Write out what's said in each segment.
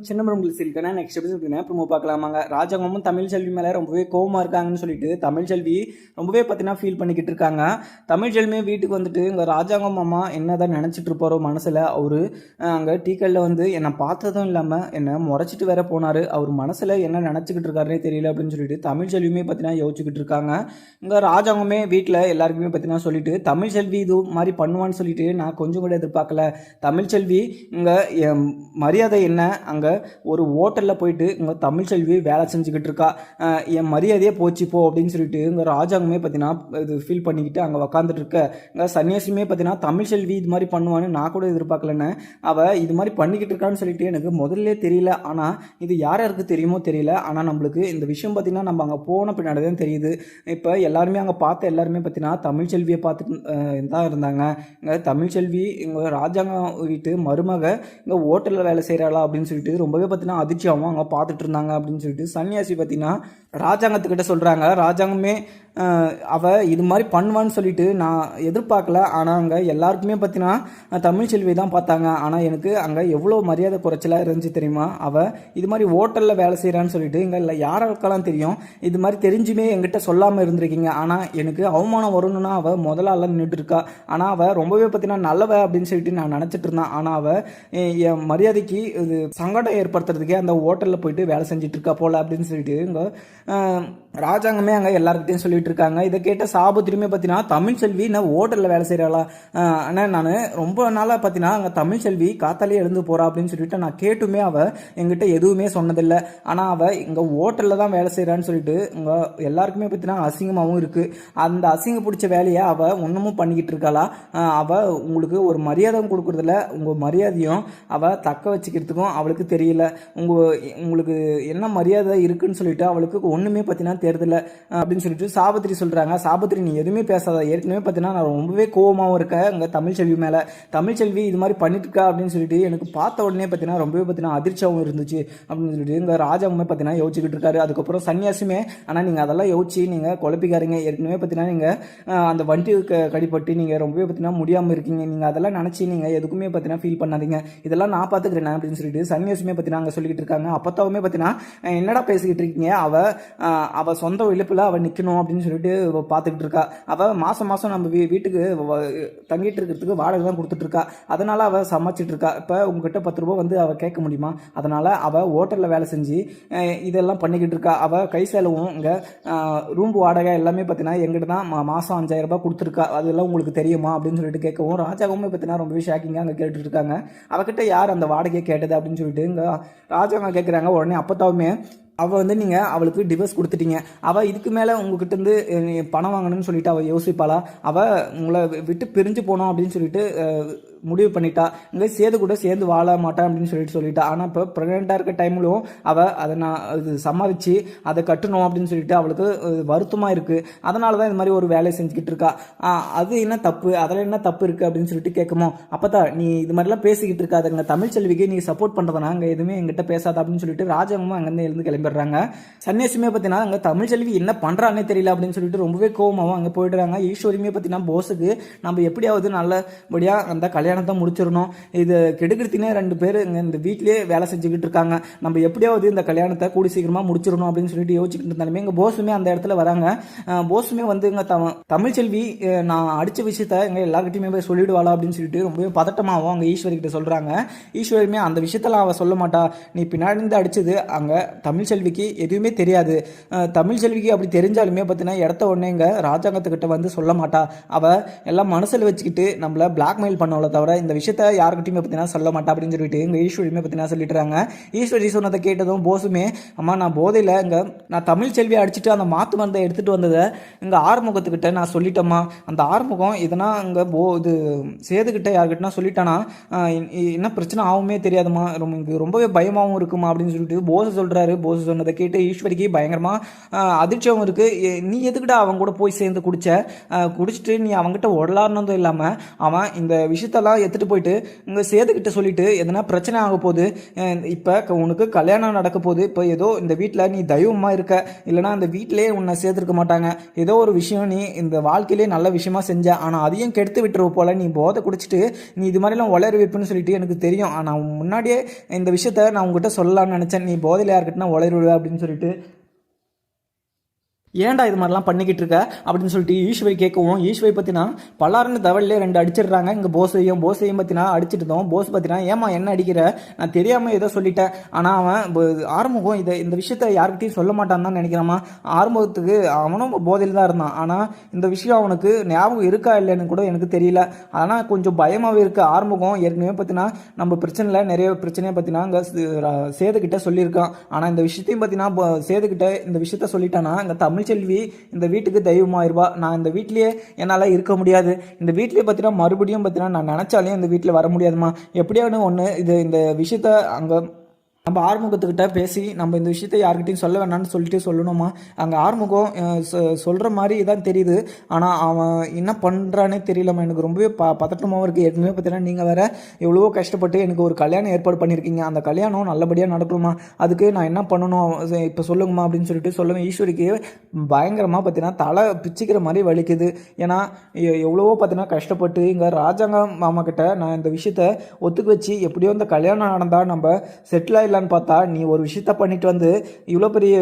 சின்னமரங்கள் சீரியலுக்கான next episode promo பார்க்கலாமாங்க. ராஜாங்கமும் Tamil செல்வி மேலே ரொம்பவே கோவமாக இருக்காங்கன்னு சொல்லிட்டு தமிழ் செல்வி ரொம்பவே பார்த்தீங்கன்னா ஃபீல் பண்ணிக்கிட்டு இருக்காங்க. தமிழ் செல்வியே வீட்டுக்கு வந்துட்டு இங்கே ராஜாங்கம் அம்மா என்னதான் நினச்சிட்டு இருப்பாரோ மனசில். அவர் அங்கே டீக்கல்ல வந்து என்னை பார்த்ததும் இல்லாமல் என்னை முறைச்சிட்டு வேற போனார். அவர் மனசில் என்ன நினச்சிக்கிட்டு இருக்காருனே தெரியல அப்படின்னு சொல்லிட்டு தமிழ் செல்வியுமே பார்த்தீங்கன்னா யோசிச்சுக்கிட்டு இருக்காங்க. இங்கே ராஜாங்கமே வீட்டில் எல்லாருக்குமே பார்த்தீங்கன்னா சொல்லிட்டு தமிழ் செல்வி இது மாதிரி பண்ணுவான்னு சொல்லிட்டு நான் கொஞ்சம் கூட எதிர்பார்க்கல. தமிழ் செல்வி இங்கே மரியாதை என்ன, அங்கே ஒரு ஹோட்டலில் போயிட்டு இங்கே தமிழ் செல்வி வேலை செஞ்சுக்கிட்டு இருக்கா, என் மரியாதையே போச்சு போ அப்படின்னு சொல்லிட்டு இங்கே ராஜாங்கமே பார்த்தீங்கன்னா இது ஃபீல் பண்ணிக்கிட்டு அங்கே உக்காந்துட்டு இருக்க. இங்கே சன்னியாசியுமே பார்த்தீங்கன்னா தமிழ் செல்வி இது மாதிரி பண்ணுவான்னு நான் கூட எதிர்பார்க்கலன்னு, அவள் இது மாதிரி பண்ணிக்கிட்டு இருக்கான்னு சொல்லிட்டு எனக்கு முதல்ல தெரியல. ஆனால் இது யார் யாருக்கு தெரியுமோ தெரியல. ஆனால் நம்மளுக்கு இந்த விஷயம் பார்த்தீங்கன்னா நம்ம அங்கே போன பின்னாடி தான் தெரியுது. இப்போ எல்லாருமே அங்கே பார்த்த எல்லாருமே பார்த்தீங்கன்னா தமிழ் செல்வியை பார்த்துட்டு தான் இருந்தாங்க. இங்கே தமிழ் செல்வி இங்கே ராஜாங்கம் வீட்டு மருமக இங்கே ஹோட்டலில் வேலை செய்கிறாளா அப்படின்னு சொல்லிட்டு ரொம்பவே பார்த்தீங்கன்னா அதிர்ச்சியாகவும் அங்கே பார்த்துட்டு இருந்தாங்க. அப்படின்னு சொல்லிட்டு சன்னியாசி பார்த்தீங்கன்னா ராஜாங்கத்துக்கிட்ட சொல்கிறாங்க. ராஜாங்கமே அவள் இது மாதிரி பண்ணுவான்னு சொல்லிட்டு நான் எதிர்பார்க்கல. ஆனால் அங்கே எல்லாருக்குமே பார்த்தீங்கன்னா தமிழ் செல்வி தான் பார்த்தாங்க. ஆனால் எனக்கு அங்கே எவ்வளோ மரியாதை குறைச்சலாக இருந்துச்சு தெரியுமா. அவள் இது மாதிரி ஹோட்டலில் வேலை செய்கிறான்னு சொல்லிட்டு இங்கே இல்லை யாருக்கெல்லாம் தெரியும். இது மாதிரி தெரிஞ்சுமே என்கிட்ட சொல்லாமல் இருந்திருக்கீங்க. ஆனால் எனக்கு அவமானம் வரணும்னா அவள் முதலால நின்றுட்டு இருக்கா. ஆனால் அவள் ரொம்பவே பார்த்தீங்கன்னா நல்லவ அப்படின்னு சொல்லிட்டு நான் நினச்சிட்டு இருந்தேன். ஆனால் அவள் என் மரியாதைக்கு இது சங்கடம் ஏற்படுத்துறதுக்கே அந்த ஹோட்டலில் போயிட்டு வேலை செஞ்சுட்டு இருக்கா போல அப்படின்னு சொல்லிட்டு இங்கே ராஜாங்கமே அங்கே எல்லாருக்கிட்டையும் சொல்லிட்டு இருக்காங்க. இதை கேட்ட சாபத்திரியுமே பார்த்தீங்கன்னா தமிழ் செல்வி நான் ஹோட்டலில் வேலை செய்கிறாளா, ஆனால் நான் ரொம்ப நாளாக பார்த்தீங்கன்னா அங்கே தமிழ் செல்வி காத்தாலே எழுந்து போகிறா அப்படின்னு சொல்லிட்டு நான் கேட்டுமே அவள் எங்கிட்ட எதுவுமே சொன்னதில்லை. ஆனால் அவள் இங்கே ஹோட்டலில் தான் வேலை செய்கிறான்னு சொல்லிட்டு இங்கே எல்லாருக்குமே பார்த்தீங்கன்னா அசிங்கமாகவும் இருக்குது. அந்த அசிங்க பிடிச்ச வேலையை அவள் ஒன்றுமும் பண்ணிக்கிட்டு இருக்காளா. அவள் உங்களுக்கு ஒரு மரியாதை கொடுக்குறதில்ல, உங்கள் மரியாதையும் அவள் தக்க வச்சுக்கிறதுக்கும் அவளுக்கு தெரியல. உங்களுக்கு என்ன மரியாதை இருக்குன்னு சொல்லிட்டு அவளுக்கு ஒன்றுமே பார்த்தீங்கன்னா தேர்தல அப்படின்னு சொல்லிட்டு சாபத்திரி சொல்கிறாங்க. சாபத்திரி நீ எதுவுமே பேசாத, ஏற்கனவே பார்த்தீங்கன்னா நான் ரொம்பவே கோவமாகவும் இருக்கேன் இங்கே தமிழ் செல்வி மேலே. தமிழ் செல்வி இது மாதிரி பண்ணிட்டு இருக்கா அப்படின்னு சொல்லிட்டு எனக்கு பார்த்த உடனே பார்த்தீங்கன்னா ரொம்பவே பார்த்தீங்கன்னா அதிர்ச்சியாகவும் இருந்துச்சு அப்படின்னு சொல்லிட்டு இங்கே ராஜாவுமே பார்த்தீங்கன்னா யோசிச்சுக்கிட்டு இருக்காரு. அதுக்கப்புறம் சன்னியாசுமே ஆனால் நீங்கள் அதெல்லாம் யோசிச்சு நீங்கள் குழப்பிக்காரங்க. ஏற்கனவே பார்த்தீங்கன்னா நீங்கள் அந்த வண்டி கடிப்பட்டு நீங்கள் ரொம்பவே பார்த்தீங்கன்னா முடியாமல் இருக்கீங்க. நீங்கள் அதெல்லாம் நினச்சி நீங்கள் எதுக்குமே பார்த்தீங்கன்னா ஃபீல் பண்ணாதீங்க, இதெல்லாம் நான் பார்த்துக்கிறேன் அப்படின்னு சொல்லிட்டு சன்னியாசுமே பார்த்தீங்கன்னா அங்கே சொல்லிக்கிட்டு இருக்காங்க. அப்பத்தாவுமே பார்த்தீங்கன்னா என்னடா பேசிக்கிட்டு இருக்கீங்க, அவள் சொந்த இழப்பில் அவள் நிற்கணும் அப்படின்னு சொல்லிட்டு பார்த்துக்கிட்டு இருக்கா. அவள் மாதம் மாதம் நம்ம வீட்டுக்கு தங்கிட்டு இருக்கிறதுக்கு வாடகை தான் கொடுத்துட்ருக்கா. அதனால் அவள் சமைச்சிட்டு இருக்கா. இப்போ உங்ககிட்ட 10 ரூபா வந்து அவள் கேட்க முடியுமா? அதனால் அவள் ஹோட்டலில் வேலை செஞ்சு இதெல்லாம் பண்ணிக்கிட்டு இருக்கா. அவள் கை செலவும் இங்கே ரூம் வாடகை எல்லாமே பார்த்தீங்கன்னா எங்கிட்ட தான் மாதம் 5000 ரூபாய் கொடுத்துருக்கா. அதெல்லாம் உங்களுக்கு தெரியுமா அப்படின்னு சொல்லிட்டு கேட்கவும் ராஜாவுமே பார்த்தீங்கன்னா ரொம்பவே ஷாக்கிங்காக அங்கே கேட்டுட்டு இருக்காங்க. அவகிட்ட யார் அந்த வாடகையை கேட்டது அப்படின்னு சொல்லிட்டு இங்கே ராஜாங்க கேட்குறாங்க. உடனே அப்பத்தாவுமே அவள் வந்து நீங்கள் அவளுக்கு டிவோர்ஸ் கொடுத்துட்டீங்க, அவள் இதுக்கு மேலே உங்ககிட்டருந்து பணம் வாங்கணும்னு சொல்லிட்டு அவள் யோசிப்பாளா? அவள் உங்களை விட்டு பிரிஞ்சு போனோம் அப்படின்னு சொல்லிட்டு முடிவு பண்ணிட்டா. இங்கே சேது கூட சேர்ந்து வாழ மாட்டான் அப்படின்னு சொல்லிட்டா. ஆனால் இப்போ ப்ரெக்னெண்ட்டாக இருக்க டைம்லையும் அவள் அதை நான் இது சமாளித்து அதை கட்டணும் அப்படின்னு சொல்லிட்டு அவளுக்கு வருத்தமாக இருக்குது. அதனால தான் இந்த மாதிரி ஒரு வேலையை செஞ்சுக்கிட்டு இருக்கா. அது என்ன தப்பு, அதில் என்ன தப்பு இருக்குது அப்படின்னு சொல்லிட்டு கேட்குமோ, அப்போ தான் நீ இது மாதிரிலாம் பேசிக்கிட்டு இருக்காதுங்க, தமிழ் செல்விக்கு நீ சப்போர்ட் பண்ணுறதுனா அங்கே எதுவுமே எங்கிட்ட பேசாத அப்படின்னு சொல்லிட்டு ராஜாங்கமும் அங்கேருந்து எழுந்து கிளம்பிடுறாங்க. சன்னியாசியுமே பார்த்தீங்கன்னா அங்கே தமிழ் செல்வி என்ன பண்ணுறான்னே தெரியல அப்படின்னு சொல்லிட்டு ரொம்பவே கோவமாகவும் அங்கே போயிடுறாங்க. ஈஸ்வரியுமே பார்த்தீங்கன்னா போஸுக்கு நம்ம எப்படியாவது நல்லபடியாக அந்த கல்யாணத்தை முடிச்சிடணும், இது கெடுக்கிறதுனே 2 பேர் இந்த வீட்லேயே வேலை செஞ்சுக்கிட்டு இருக்காங்க, நம்ம எப்படியாவது இந்த கல்யாணத்தை கூடி சீக்கிரமாக முடிச்சிடணும் அப்படின்னு சொல்லிட்டு யோசிச்சுக்கிட்டு இருந்தாலுமே எங்கள் போஸுமே அந்த இடத்துல வராங்க. போஸுமே வந்து இங்கே தமிழ் செல்வி நான் அடித்த விஷயத்த எங்கள் எல்லாருக்கிட்டையுமே போய் சொல்லிடுவாளா அப்படின்னு சொல்லிட்டு ரொம்பவே பதட்டமாகவும் அங்கே ஈஸ்வரி கிட்ட சொல்கிறாங்க. ஈஸ்வரியுமே அந்த விஷயத்தெல்லாம் அவள் சொல்ல மாட்டா, நீ பின்னாடி இருந்து அடிச்சது அங்கே தமிழ் செல்விக்கு எதுவுமே தெரியாது. தமிழ் செல்விக்கு அப்படி தெரிஞ்சாலுமே பார்த்தீங்கன்னா இடத்த உடனே இங்கே ராஜாங்கத்துக்கிட்ட வந்து சொல்ல மாட்டா. அவள் எல்லாம் மனசில் வச்சுக்கிட்டு நம்மளை பிளாக்மெயில் பண்ணவளை தவிர இந்த விஷயத்த யாருக்கிட்டையுமே பார்த்தீங்கன்னா சொல்ல மாட்டா அப்படின்னு சொல்லிட்டு இங்கே ஈஸ்வரியுமே பார்த்தீங்கன்னா சொல்லிட்டுறாங்க. ஈஸ்வரி சொன்னதை கேட்டதும் போஸுமே அம்மா நான் போதையில் இங்கே நான் தமிழ் செல்வியை அடிச்சுட்டு அந்த மாற்று மருந்தை எடுத்துகிட்டு வந்ததை இங்கே ஆறுமுகத்துக்கிட்ட நான் சொல்லிட்டேம்மா. அந்த ஆறுமுகம் இதனா இங்கே இது சேதுக்கிட்ட யாருக்கிட்டனா சொல்லிட்டானா என்ன பிரச்சனை ஆகுமே தெரியாதுமா, ரொம்பவே பயமாகவும் இருக்குமா அப்படின்னு சொல்லிட்டு போஸ் சொல்கிறாரு. போஸ் சொன்னதை கேட்டு ஈஸ்வரிக்கு பயங்கரமாக அதிர்ச்சியாகவும் இருக்குது. நீ எதுக்கிட்ட அவன் கூட போய் சேர்ந்து குடிச்சிட்டு நீ அவங்ககிட்ட உடலாடுனதும் இல்லாமல் அவன் இந்த விஷயத்தெல்லாம் விஷயத்தெல்லாம் எடுத்துகிட்டு போயிட்டு இங்கே சேதுக்கிட்ட சொல்லிட்டு எதனா பிரச்சனை ஆக போகுது, இப்போ உனக்கு கல்யாணம் நடக்க போகுது, இப்போ ஏதோ இந்த வீட்டில் நீ தெய்வமாக இருக்க, இல்லைனா அந்த வீட்டிலே உன்னை சேர்த்துருக்க மாட்டாங்க, ஏதோ ஒரு விஷயம் நீ இந்த வாழ்க்கையிலே நல்ல விஷயமா செஞ்ச, ஆனால் அதையும் கெடுத்து விட்டுருவ போல, நீ போதை குடிச்சிட்டு நீ இது மாதிரிலாம் உளறி வைப்புன்னு சொல்லிட்டு எனக்கு தெரியும், ஆனால் முன்னாடியே இந்த விஷயத்த நான் உங்ககிட்ட சொல்லலாம்னு நினச்சேன், நீ போதையில் யார்கிட்டனா உளறி விடுவேன் அப்படின்னு சொல்லிட்டு ஏன்டா இது மாதிரிலாம் பண்ணிக்கிட்டு இருக்க அப்படின்னு சொல்லிட்டு ஈஸ்வரி கேட்கவும், ஈஸ்வரி பார்த்தீங்கன்னா பல்லாருன்னு தவளிலே 2 அடிச்சிடுறாங்க. இங்கே போஸையும் பார்த்தீங்கன்னா அடிச்சிட்டதும் போஸ் பார்த்தீங்கன்னா ஏமா என்ன அடிக்கிற, நான் தெரியாமல் ஏதோ சொல்லிட்டேன், ஆனால் அவன் ஆறுமுகம் இந்த விஷயத்த யார்கிட்டையும் சொல்ல மாட்டான்னு தான் நினைக்கிறாமா. ஆறுமுகத்துக்கு அவனும் போதையில் தான் இருந்தான், ஆனால் இந்த விஷயம் அவனுக்கு ஞாபகம் இருக்கா இல்லைன்னு கூட எனக்கு தெரியல, ஆனால் கொஞ்சம் பயமாகவே இருக்குது. ஆறுமுகம் ஏற்கனவே பார்த்தீங்கன்னா நம்ம பிரச்சனையில் நிறைய பிரச்சனையை பார்த்தீங்கன்னா அங்கே சேதுக்கிட்ட சொல்லியிருக்கான், ஆனால் இந்த விஷயத்தையும் பார்த்தீங்கன்னா சேதுக்கிட்ட இந்த விஷயத்த சொல்லிட்டானா இங்கே தமிழ்ச்செல்வி இந்த வீட்டுக்கு தெய்வமாயிருவா. நான் இந்த வீட்லேயே என்னால் இருக்க முடியாது, இந்த வீட்லேயே பார்த்தீங்கன்னா மறுபடியும் பார்த்தீங்கன்னா நான் நினச்சாலையும் இந்த வீட்டில் வர முடியாதுமா, எப்படியானு ஒன்று இந்த விஷயத்த அங்கே நம்ம ஆறுமுகத்துக்கிட்ட பேசி நம்ம இந்த விஷயத்தை யார்கிட்டையும் சொல்ல வேணாம்னு சொல்லிட்டு சொல்லணுமா. அங்கே ஆறுமுகம் சொல்கிற மாதிரி தான் தெரியுது, ஆனால் அவன் என்ன பண்ணுறானே தெரியலம்மா. எனக்கு ரொம்பவே பதட்டமாகவும் இருக்குது. ஏற்கனவே பார்த்தீங்கன்னா நீங்கள் வேறு எவ்வளவோ கஷ்டப்பட்டு எனக்கு ஒரு கல்யாணம் ஏற்பாடு பண்ணியிருக்கீங்க, அந்த கல்யாணம் நல்லபடியாக நடக்கணுமா, அதுக்கு நான் என்ன பண்ணணும் இப்போ சொல்லுங்கம்மா அப்படின்னு சொல்லிட்டு சொல்லுவேன். ஈஸ்வரிக்கு பயங்கரமாக பார்த்தீங்கன்னா தலை பிச்சுக்கிற மாதிரி வலிக்குது. ஏன்னா எவ்வளவோ பார்த்தீங்கன்னா கஷ்டப்பட்டு இங்கே ராஜாங்க மாமா கிட்ட நான் இந்த விஷயத்த ஒத்துக்கு வச்சு எப்படியோ இந்த கல்யாணம் நடந்தால் நம்ம செட்டில் ஆகலான்னு பார்த்தா நீ ஒரு விஷயத்த பண்ணிட்டு வந்து இவ்வளோ பெரிய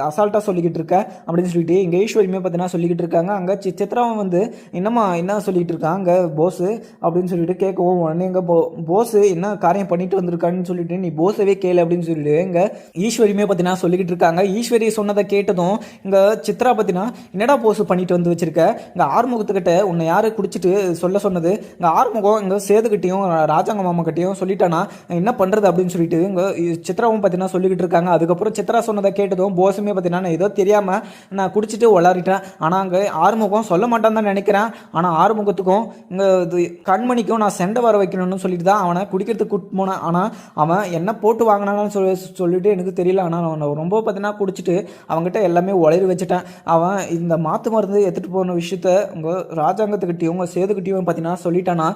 அசால்ட்டாக சொல்லிக்கிட்டு இருக்க அப்படின்னு சொல்லிட்டு இங்கே ஈஸ்வரியுமே பார்த்தீங்கன்னா சொல்லிக்கிட்டு இருக்காங்க. அங்கே சித்ராவும் வந்து என்னம்மா என்ன சொல்லிக்கிட்டு இருக்காங்க போஸு அப்படின்னு சொல்லிட்டு கேட்கவும், உடனே எங்கள் போஸு என்ன காரியம் பண்ணிட்டு வந்திருக்கான்னு சொல்லிட்டு நீ போஸவே கேளு அப்படின்னு சொல்லிட்டு இங்கே ஈஸ்வரியுமே பார்த்தீங்கன்னா சொல்லிக்கிட்டு இருக்காங்க. ஈஸ்வரி சொன்னதை கேட்டதும் இங்கே சித்ரா பார்த்தீங்கன்னா என்னடா போஸு பண்ணிட்டு வந்து வச்சிருக்க, இங்கே ஆறுமுகத்துக்கிட்ட உன்னை யாரு குடிச்சிட்டு சொல்ல சொன்னது, இங்கே ஆறுமுகம் இங்கே சேதுக்கிட்டையும் ராஜாங்க மாமா கிட்டையும் சொல்லிட்டானா என்ன பண்ணுறது அப்படின்னு சொல்லிட்டு இங்கே சித்ராவும் பார்த்தீங்கன்னா சொல்லிக்கிட்டு இருக்காங்க. அதுக்கப்புறம் சித்ரா சொன்னதை கேட்டதும் போஸுமே பார்த்தீங்கன்னா நான் ஏதோ தெரியாமல் நான் குடிச்சிட்டு உளறிட்டேன், ஆனால் அங்கே ஆறுமுகம் சொல்ல மாட்டான்னு தான் நினைக்கிறேன், ஆனால் ஆறுமுகத்துக்கும் இங்கே கண்மணிக்கும் நான் செண்டை வர வைக்கணும்னு சொல்லிட்டு தான் அவனை குடிக்கிறதுக்கு கூட்டு போனேன், ஆனால் அவன் என்ன போட்டு வாங்கினான்னு சொல்லிட்டு எனக்கு தெரியல, ஆனால் அவனை ரொம்ப பார்த்தீங்கன்னா குடிச்சிட்டு அவங்ககிட்ட எல்லாமே உளறி வச்சுட்டேன். அவன் இந்த மாற்று மருந்து எடுத்துகிட்டு போன விஷயத்த உங்கள் ராஜாங்கத்துக்கிட்டையும் உங்கள் சேதுக்கிட்டையும் பார்த்தீங்கன்னா சொல்லிட்டானா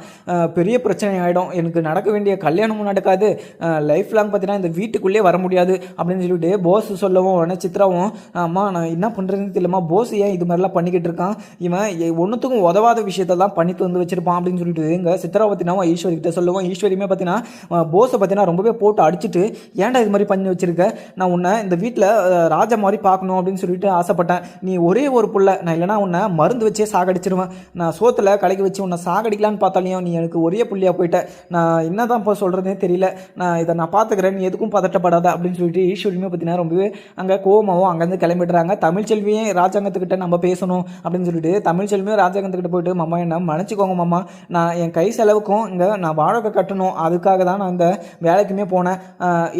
பெரிய பிரச்சனை ஆகிடும், எனக்கு நடக்க வேண்டிய கல்யாணமும் நடக்காது, லைஃப் லாங் பார்த்தீங்கன்னா இந்த வீட்டுக்குள்ளே வர முடியாது அப்படின்னு சொல்லிட்டு போஸ் சொல்லவும் உடனே சித்ராவும் அம்மா நான் என்ன பண்ணுறதுன்னு தெரியலம்மா, போஸ் ஏன் இது மாதிரிலாம் பண்ணிக்கிட்டு இருக்கான், இவன் ஒன்றுத்துக்கும் உதவாத விஷயத்தான் பண்ணிட்டு வந்து வச்சிருப்பான் அப்படின்னு சொல்லிட்டு எங்கள் சித்ரா பார்த்தீங்கன்னா ஈஸ்வரி கிட்ட சொல்லுவோம். ஈஸ்வரியுமே பார்த்தீங்கன்னா போஸை பார்த்தீங்கன்னா ரொம்பவே போட்டு அடிச்சுட்டு ஏன்டா இது மாதிரி பண்ணி வச்சிருக்க, நான் உன்னை இந்த வீட்டில் ராஜா மாதிரி பார்க்கணும் அப்படின்னு சொல்லிட்டு ஆசைப்பட்டேன், நீ ஒரே ஒரு புள்ள, நான் இல்லைனா உன்னை மருந்து வச்சே சாகடிச்சிருவேன், நான் சோத்தில் கலக்கி வச்சு உன்னை சாகடிக்கலான்னு பார்த்தாலையும் நீ எனக்கு ஒரே புள்ளியாக போயிட்ட, நான் என்னதான் இப்போ சொல்கிறதே தெரியல, இதை நான் பார்த்துக்கிறேன், நீ எதுக்கும் பதட்டப்படாத அப்படின்னு சொல்லிட்டு ஈஸ்வரியுமே பார்த்தீங்கன்னா ரொம்பவே அங்கே கோவமாகவும் அங்கேருந்து கிளம்பிடுறாங்க. தமிழ்ச்செல்வியும் ராஜாங்கத்துக்கிட்ட நம்ம பேசணும் அப்படின்னு சொல்லிட்டு தமிழ்ச்செல்வியும் ராஜாங்கத்துக்கிட்ட போயிட்டு மாமா என்ன மன்னிச்சிக்கோங்க மாமா, நான் என் கை செலவுக்கும் இங்கே நான் வாழகை கட்டணும், அதுக்காக தான் நான் இந்த வேலைக்குமே போனேன்,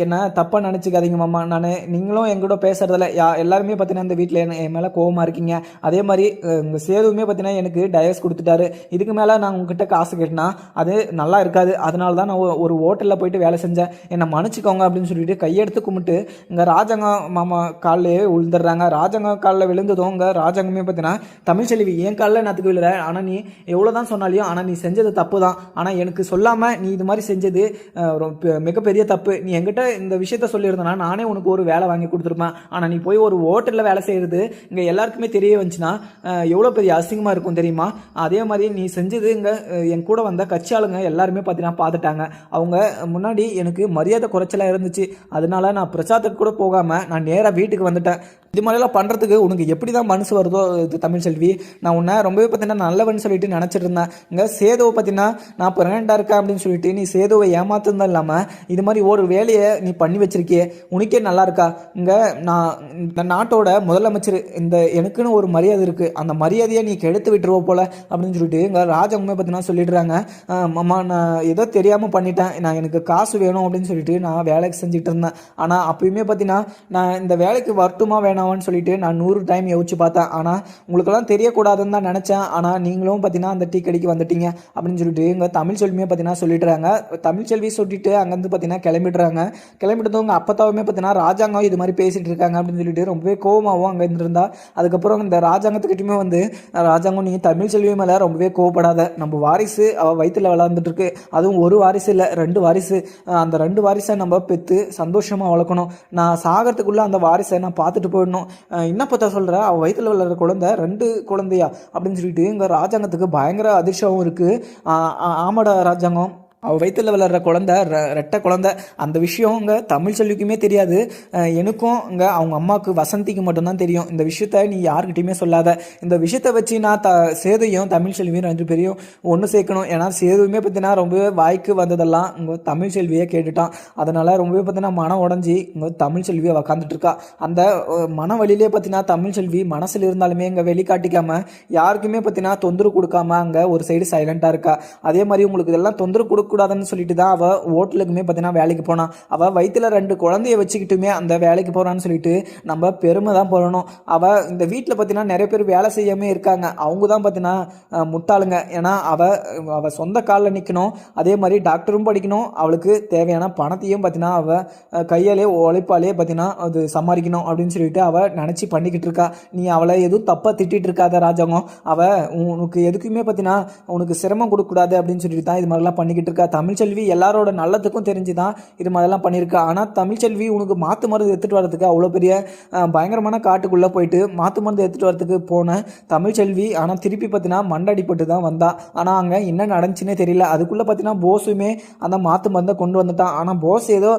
என்ன தப்பாக நினச்சிக்காதீங்க மாமா, நீங்களும் எங்கூட பேசுறதில்ல, எல்லாருமே பார்த்தீங்கன்னா இந்த வீட்டில் என் மேலே கோவமாக இருக்கீங்க, அதே மாதிரி உங்கள் சேதுவுமே பார்த்தீங்கன்னா எனக்கு டைவர்ஸ் கொடுத்துட்டாரு, இதுக்கு மேலே நான் உங்ககிட்ட காசு கேட்டேன்னா அது நல்லா இருக்காது, அதனால தான் நான் ஒரு ஹோட்டலில் போயிட்டு வேலை செஞ்சேன், என்னை மன்னிச்சிக்கோங்க அப்படின்னு சொல்லிட்டு கையெடுத்து கும்பிட்டு இங்கே ராஜாங்க மாமா காலிலே விழுந்துடுறாங்க. ராஜாங்க காலில் விழுந்ததும் இங்கே ராஜாங்கமே பார்த்தீங்கன்னா தமிழ்ச்செல்வி என் காலில் நேற்றுக்கு விழுற, ஆனால் நீ எவ்வளோ தான் சொன்னாலையும் ஆனால் நீ செஞ்சது தப்பு தான், ஆனால் எனக்கு சொல்லாமல் நீ இது மாதிரி செஞ்சது மிகப்பெரிய தப்பு, நீ என்கிட்ட இந்த விஷயத்த சொல்லியிருந்தனா நானே உனக்கு ஒரு வேலை வாங்கி கொடுத்துருப்பேன், ஆனால் நீ போய் ஒரு ஹோட்டலில் வேலை செய்கிறது இங்கே எல்லாருக்குமே தெரிய வந்துச்சுன்னா எவ்வளோ பெரிய அசிங்கமாக இருக்கும் தெரியுமா, அதே மாதிரி நீ செஞ்சது இங்கே என் கூட வந்த கட்சி ஆளுங்க எல்லாருமே பார்த்தீங்கன்னா பார்த்துட்டாங்க, அவங்க முன்னாடி எனக்கு மரியாதை குறைச்சலாக இருந்துச்சு, அதனால நான் பிரசாதத்துக்கு கூட போகாமல் நான் நேராக வீட்டுக்கு வந்துட்டேன், இது மாதிரிலாம் பண்ணுறதுக்கு உனக்கு எப்படி தான் மனசு வருதோ தமிழ்ச்செல்வி, நான் உன்னை ரொம்பவே பார்த்தீங்கன்னா நல்லவன்னு சொல்லிட்டு நினச்சிட்டு இருந்தேன், இங்கே சேதுவை பார்த்தீங்கன்னா நான் ப்ரெக்னெண்ட்டாக இருக்கேன் அப்படின்னு சொல்லிட்டு நீ சேதுவை ஏமாத்துதான் இல்லாமல் இது மாதிரி ஒரு வேலையை நீ பண்ணி வச்சிருக்கியே, உனக்கே நல்லா இருக்கா, இங்கே நான் இந்த நாட்டோட முதலமைச்சர், இந்த எனக்குன்னு ஒரு மரியாதை இருக்குது, அந்த மரியாதையை நீ கெடுத்து விட்டுருவோ போல அப்படின்னு சொல்லிட்டு இங்கே ராஜாவுமே பார்த்தீங்கன்னா சொல்லிடுறாங்க. மாமா நான் ஏதோ தெரியாமல் பண்ணிட்டேன், நான் எனக்கு காசு வேணும் அப்படின்னு சொல்லிட்டு நான் வேலைக்கு செஞ்சுட்டு இருந்தேன், ஆனால் அப்பயுமே பார்த்தீங்கன்னா நான் இந்த வேலைக்கு வரட்டுமா வேணாம் வேணாமான்னு சொல்லிட்டு நான் 100 டைம் யோசிச்சு பார்த்தேன். ஆனால் உங்களுக்கெல்லாம் தெரியக்கூடாதுன்னு தான் நினச்சேன். ஆனால் நீங்களும் பார்த்தீங்கன்னா அந்த டீ கடைக்கு வந்துட்டீங்க அப்படின்னு சொல்லிட்டு எங்கள் தமிழ்ச்செல்வியுமே பார்த்தீங்கன்னா சொல்லிடுறாங்க. தமிழ்ச்செல்வி சொல்லிட்டு அங்கேருந்து பார்த்தீங்கன்னா கிளம்பிடுறாங்க. கிளம்பிட்டதும் உங்கள் அப்பத்தாவுமே பார்த்தீங்கன்னா ராஜாங்கம் இது மாதிரி பேசிகிட்டு இருக்காங்க அப்படின்னு சொல்லிட்டு ரொம்பவே கோவமாகவும் அங்கே இருந்திருந்தா. அதுக்கப்புறம் இந்த ராஜாங்கத்துக்கிட்டையுமே வந்து ராஜாங்கம் நீங்கள் தமிழ்ச்செல்வி மேலே ரொம்பவே கோவப்படாத, நம்ம வாரிசு அவள் வயிற்றில் விளாண்டுட்டு இருக்கு, அதுவும் ஒரு வாரிசு இல்லை 2 வாரிசு, அந்த 2 வாரிசை நம்ம பெற்று சந்தோஷமாக வளர்க்கணும், நான் சாகிறதுக்குள்ளே அந்த வாரிசை நான் பார்த்துட்டு போயிடணும், என்ன பார்த்தா சொல்கிற அவள் வயிற்றில் விளையாடுற குழந்தை 2 குழந்தையா அப்படின்னு சொல்லிட்டு இங்கே ராஜாங்கத்துக்கு பயங்கர அதிர்ஷ்டமும் இருக்குது. ஆமாடா ராஜாங்கம், அவள் வயிற்றில் விளையாடுற குழந்தை ரெட்டை குழந்தை, அந்த விஷயம் இங்கே தமிழ்ச்செல்விக்குமே தெரியாது, எனக்கும் இங்கே அவங்க அம்மாவுக்கு வசந்திக்கு மட்டும்தான் தெரியும். இந்த விஷயத்த நீ யாருக்கிட்டையுமே சொல்லாத, இந்த விஷயத்தை வச்சு நான் சேதுவையும் தமிழ்ச்செல்வியும் 2 பேரையும் ஒன்று சேர்க்கணும். ஏன்னா சேதுவுமே பார்த்தீங்கன்னா ரொம்பவே வாய்க்கு வந்ததெல்லாம் இங்கே தமிழ்ச்செல்வியை கேட்டுட்டான். அதனால் ரொம்பவே பார்த்தீங்கன்னா மனம் உடஞ்சி இங்கே தமிழ்ச்செல்வியை உக்காந்துட்டு இருக்கா. அந்த மன வழியிலே பார்த்தீங்கன்னா தமிழ்ச்செல்வி மனசில் இருந்தாலுமே இங்கே வெளிக்காட்டிக்காமல் யாருக்குமே பார்த்தீங்கன்னா தொந்தரவு கொடுக்காம அங்கே ஒரு சைடு சைலண்ட்டாக இருக்கா. அதே மாதிரி உங்களுக்கு இதெல்லாம் தொந்தரவு கூடாதுன்னு சொல்லிட்டு தான் அவள் ஹோட்டலுக்குமே பார்த்தீங்கன்னா வேலைக்கு போனான். அவள் வயிற்றில் 2 குழந்தைய வச்சுக்கிட்டுமே அந்த வேலைக்கு போகிறான்னு சொல்லிட்டு நம்ம பெருமை தான் போடணும். அவள் இந்த வீட்டில் பார்த்தீங்கன்னா நிறைய பேர் வேலை செய்யாமே இருக்காங்க, அவங்க தான் பார்த்தீங்கன்னா முட்டாளுங்க. ஏன்னா அவள் சொந்த காலில் நிற்கணும், அதே மாதிரி டாக்டரும் படிக்கணும், அவளுக்கு தேவையான பணத்தையும் பார்த்தீங்கன்னா அவள் கையாலே உழைப்பாலே பார்த்தீங்கன்னா அது சம்பாதிக்கணும் அப்படின்னு சொல்லிட்டு அவள் நினச்சி பண்ணிக்கிட்டு இருக்கா. நீ அவளை எதுவும் தப்பாக திட்டிகிட்டு இருக்காத ராஜாங்கம், அவள் உனக்கு எதுக்குமே பார்த்தீங்கன்னா உனக்கு சிரமம் கொடுக்கக்கூடாது அப்படின்னு சொல்லிட்டு தான் இது மாதிரிலாம் பண்ணிக்கிட்டு இருக்கா. தமிழ்ச்செல்வி எல்லாரோட நல்லத்துக்கும் தெரிஞ்சு தான் இது மாதிரிலாம் பண்ணியிருக்கா. ஆனால் தமிழ்ச்செல்வி உனக்கு மாற்று மருந்து எடுத்துகிட்டு வரதுக்கு அவ்வளோ பெரிய பயங்கரமான காட்டுக்குள்ளே போயிட்டு மாற்று மருந்து எடுத்துகிட்டு வரதுக்கு போன தமிழ்ச்செல்வி ஆனால் திருப்பி பார்த்தீங்கன்னா மண்டடிப்பட்டு தான் வந்தா. ஆனால் அங்கே என்ன நடந்துச்சுன்னே தெரியல. அதுக்குள்ளே பார்த்தீங்கன்னா போஸுமே அந்த மாற்று மருந்தை கொண்டு வந்துட்டான். ஆனால் போஸ் ஏதோ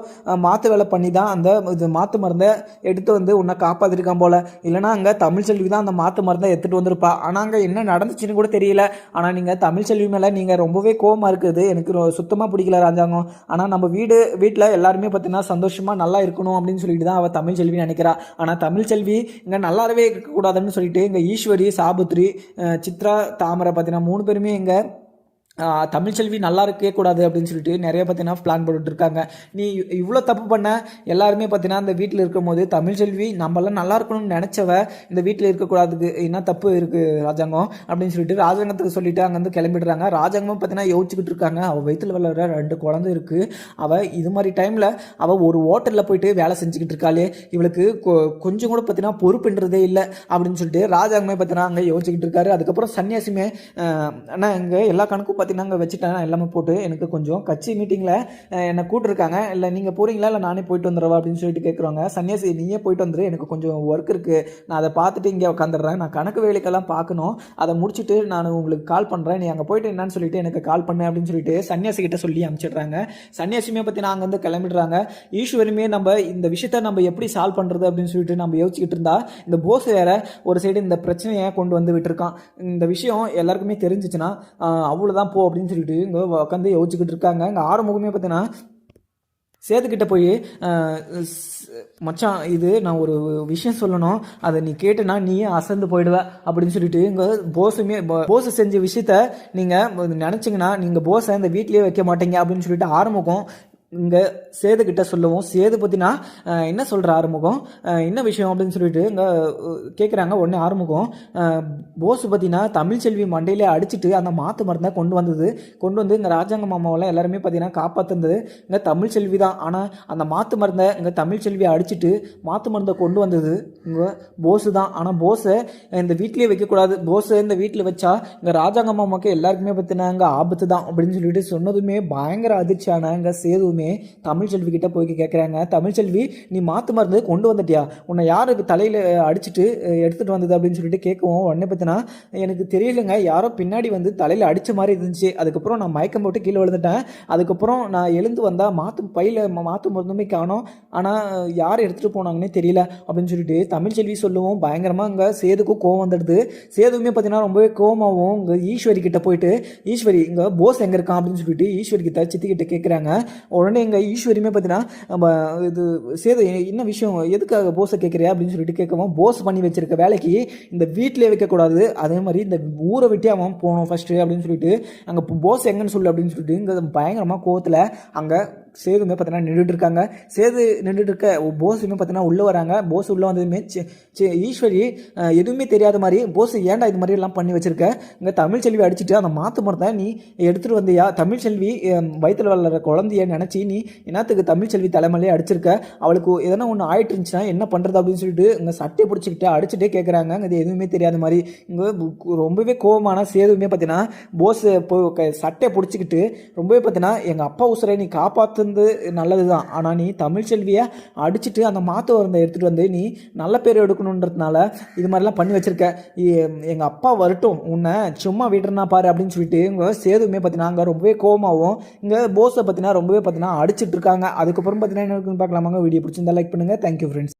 மாற்று வேலை பண்ணி தான் அந்த இது மாற்று மருந்தை எடுத்து வந்து உன்னை காப்பாற்றிருக்கான் போல. இல்லைனா அங்கே தமிழ்ச்செல்வி தான் அந்த மாற்று மருந்தை எடுத்துகிட்டு வந்திருப்பா. ஆனால் அங்கே என்ன நடந்துச்சுன்னு கூட தெரியல. ஆனால் நீங்கள் தமிழ்ச்செல்வி மேலே நீங்கள் ரொம்பவே கோவமாக இருக்குது, எனக்கு சுத்தமாக பிடிக்கல ராஜாங்கம். ஆனால் நம்ம வீட்டில் எல்லாருமே பார்த்தீங்கன்னா சந்தோஷமாக நல்லா இருக்கணும் அப்படின்னு சொல்லிட்டு தான் அவள் தமிழ்ச்செல்வி நினைக்கிறா. ஆனால் தமிழ்ச்செல்வி இங்கே நல்லாவே இருக்கக்கூடாதுன்னு சொல்லிட்டு இங்கே ஈஸ்வரி, சாபுத்ரி, சித்ரா, தாமரை பார்த்தீங்கன்னா 3 பேருமே இங்கே தமிழ்ச்செல்வி நல்லா இருக்கே கூடாது அப்படின்னு சொல்லிட்டு நிறைய பார்த்தீங்கன்னா பிளான் போட்டுட்டு இருக்காங்க. நீ இவ்வளோ தப்பு பண்ண, எல்லாருமே பார்த்தீங்கன்னா அந்த வீட்டில் இருக்கும் போது தமிழ்ச்செல்வி நம்மளாம் நல்லா இருக்கணும்னு நினச்சவ இந்த வீட்டில் இருக்கக்கூடாதுக்கு என்ன தப்பு இருக்குது ராஜாங்கம் அப்படின்னு சொல்லிட்டு ராஜாங்கத்துக்கு சொல்லிட்டு அங்கேருந்து கிளம்பிடுறாங்க. ராஜாங்கமும் பார்த்தீங்கன்னா யோசிச்சுக்கிட்டு இருக்காங்க, அவள் வயிற்றில் வளர 2 குழந்தை இருக்குது, அவள் இது மாதிரி டைமில் அவள் ஒரு ஹோட்டலில் போயிட்டு வேலை செஞ்சுக்கிட்டு இருக்காளே, இவளுக்கு கொஞ்சம் கூட பார்த்தீங்கன்னா பொறுப்புன்றதே இல்லை அப்படின்னு சொல்லிட்டு ராஜாங்கமே பார்த்தீங்கன்னா அங்கே யோசிச்சுக்கிட்டு இருக்காரு. அதுக்கப்புறம் சன்னியாசியுமே ஆனால் இங்கே எல்லா கணக்கும் பார்த்தீங்கன்னா அங்கே வச்சுட்டேன் எல்லாமே போட்டு, எனக்கு கொஞ்சம் கட்சி மீட்டிங்கில் என்னை கூப்பிட்டுருக்காங்க, இல்லை நீங்கள் போகிறீங்களா இல்லை நானே போயிட்டு வந்துடுவா அப்படின்னு சொல்லிட்டு கேட்குறாங்க. சன்னியாசி நீயே போயிட்டு வந்துரு, எனக்கு கொஞ்சம் ஒர்க் இருக்குது, நான் அதை பார்த்துட்டு இங்கே உட்காந்துடுறேன், நான் கணக்கு வேலைக்கெல்லாம் பார்க்கணும், அதை முடிச்சுட்டு நான் உங்களுக்கு கால் பண்ணுறேன், நீ அங்கே போயிட்டு என்னன்னு சொல்லிட்டு எனக்கு கால் பண்ணு அப்படின்னு சொல்லிட்டு சன்னியாசி கிட்ட சொல்லி அனுப்பிச்சிடுறாங்க. சன்னியாசியுமே பார்த்தீங்கன்னா அங்கே வந்து கிளம்பிடுறாங்க. ஈஸ்வரியுமே நம்ம இந்த விஷயத்த நம்ம எப்படி சால்வ் பண்ணுறது அப்படின்னு சொல்லிட்டு நம்ம யோசிச்சுக்கிட்டு இருந்தா, இந்த போஸ் வேற ஒரு சைடு இந்த பிரச்சனையை கொண்டு வந்து விட்டுருக்கான். இந்த விஷயம் எல்லாருக்குமே தெரிஞ்சிச்சுன்னா அவ்வளோதான் போ அப்படின்னு சொல்லிட்டு இங்கே உட்காந்து யோசிச்சுக்கிட்டு இருக்காங்க. இங்கே ஆறுமுகமே பார்த்தீங்கன்னா சேதுக்கிட்ட போய் மச்சான் இது நான் ஒரு விஷயம் சொல்லணும், அதை நீ கேட்டுனா நீயே அசந்து போயிடுவ அப்படின்னு சொல்லிட்டு இங்கே போஸை செஞ்ச விஷயத்த நீங்கள் நினச்சிங்கன்னா நீங்கள் போஸை இந்த வீட்லேயே வைக்க மாட்டீங்க அப்படின்னு சொல்லிட்டு ஆறுமுகம் இங்கே சேதுக்கிட்ட சொல்லவும், சேது பார்த்தீங்கன்னா என்ன சொல்கிற ஆறுமுகம், என்ன விஷயம் அப்படின்னு சொல்லிட்டு இங்கே கேட்குறாங்க. உடனே ஆறுமுகம் போஸ் பார்த்தீங்கன்னா தமிழ்ச்செல்வி மண்டையிலே அடிச்சுட்டு அந்த மாற்று மருந்தை கொண்டு வந்து இங்கே ராஜாங்க மாமாவெல்லாம் எல்லாருமே பார்த்தீங்கன்னா காப்பாற்றுனது இங்கே தமிழ்ச்செல்வி தான். ஆனால் அந்த மாற்று மருந்தை இங்கே தமிழ்ச்செல்வியை அடிச்சுட்டு மாற்று மருந்தை கொண்டு வந்தது இங்கே போஸு தான். ஆனால் போஸை இந்த வீட்லேயே வைக்கக்கூடாது, போஸை இந்த வீட்டில் வச்சா இங்கே ராஜாங்க மாமாவுக்கு எல்லாருக்குமே பார்த்தீங்கன்னா இங்கே ஆபத்து தான் அப்படின்னு சொல்லிட்டு சொன்னதுமே பயங்கர அதிர்ச்சியான இங்கே சேதுவுமே தமிழ்ச்செல்வி கிட்ட போய் கேட்குறாங்க. தமிழ்ச்செல்வி நீ மாற்று மருந்து கொண்டு வந்துட்டியா, உன்னை யாருக்கு தலையில் அடிச்சுட்டு எடுத்துகிட்டு வந்தது அப்படின்னு சொல்லிட்டு கேட்கவும், உடனே பார்த்தீங்கன்னா எனக்கு தெரியலைங்க, யாரோ பின்னாடி வந்து தலையில் அடித்த மாதிரி இருந்துச்சு, அதுக்கப்புறம் நான் மயக்கம் போட்டு கீழே விழுந்துட்டேன், அதுக்கப்புறம் நான் எழுந்து வந்தால் மாற்று மருந்துமே காணோம், ஆனால் யார் எடுத்துகிட்டு போனாங்கன்னே தெரியல அப்படின்னு சொல்லிட்டு தமிழ்ச்செல்வி சொல்லவும் பயங்கரமாக இங்கே சேதுக்கும் கோவம் வந்துடுது. சேதுவுமே பார்த்தீங்கன்னா ரொம்பவே கோவமாகவும் இங்கே ஈஸ்வரி கிட்ட போயிட்டு, ஈஸ்வரி இங்கே போஸ் எங்கே இருக்கான் அப்படின்னு சொல்லிட்டு ஈஸ்வரி கிட்ட சித்திக்கிட்ட கேட்குறாங்க. உடனே எங்கள் ஈஸ்வரியுமே பார்த்தீங்கன்னா இது சேது என்ன விஷயம், எதுக்காக போஸை கேட்குறியா அப்படின்னு சொல்லிட்டு கேட்கவும், போஸ் பண்ணி வச்சிருக்க வேலைக்கு இந்த வீட்டிலே வைக்கக்கூடாது, அதே மாதிரி இந்த ஊரை விட்டு அவன் போகணும் ஃபஸ்ட்டு அப்படின்னு சொல்லிட்டு அங்கே போஸ் எங்கன்னு சொல்லு அப்படின்னு சொல்லிட்டு இங்கே பயங்கரமாக கோவத்தில் அங்கே சேதுமே பார்த்தீங்கன்னா நின்றுட்டு இருக்காங்க. சேது நின்றுட்டு இருக்க போஸுமே பார்த்தீங்கன்னா உள்ளே வராங்க. போஸ் உள்ளே வந்ததுமே ஈஸ்வரி எதுவுமே தெரியாத மாதிரி, போஸ் ஏன்டா இது மாதிரி எல்லாம் பண்ணி வச்சிருக்க, இங்கே தமிழ்ச்செல்வி அடிச்சுட்டு அந்த மாற்று மரத்தை நீ எடுத்துகிட்டு வந்தியா, தமிழ்ச்செல்வி வயிற்றில் வளர்கிற குழந்தைய நினச்சி நீ என்னத்துக்கு தமிழ்ச்செல்வி தலைமையிலே அடிச்சிருக்க, அவளுக்கு எதனா ஒன்று ஆயிட்டு இருந்துச்சுன்னா என்ன பண்ணுறது அப்படின்னு சொல்லிட்டு இங்கே சட்டையை பிடிச்சிக்கிட்டு அடிச்சுட்டே கேட்குறாங்க. இது எதுவுமே தெரியாத மாதிரி இங்கே ரொம்பவே கோபமான சேதுவுமே பார்த்தீங்கன்னா போஸ் சட்டையை பிடிச்சிக்கிட்டு ரொம்பவே பார்த்தீங்கன்னா எங்கள் அப்பா உசுரை நீ காப்பாற்றுறது நல்லது தான், ஆனால் நீ தமிழ்ச்செல்வியை அடிச்சுட்டு அந்த மாற்று வரந்த எடுத்துகிட்டு வந்து நீ நல்ல பேர் எடுக்கணுன்றதுனால இது மாதிரிலாம் பண்ணி வச்சிருக்க, எங்கள் அப்பா வரட்டும் உன்னை சும்மா விடுறனா பாரு அப்படின்னு சொல்லிட்டு இங்கே சேதுமே பார்த்தீங்கன்னா அங்கே ரொம்பவே கோவமாகவும் இங்கே போஸை பார்த்தீங்கன்னா ரொம்பவே பார்த்தீங்கன்னா அடிச்சிட்டு இருக்காங்க. அதுக்கப்புறம் பார்த்தீங்கன்னா என்ன இருக்குன்னு பார்க்கலாமாங்க. வீடியோ பிடிச்சிருந்தா லைக் பண்ணுங்கள். Thank you friends.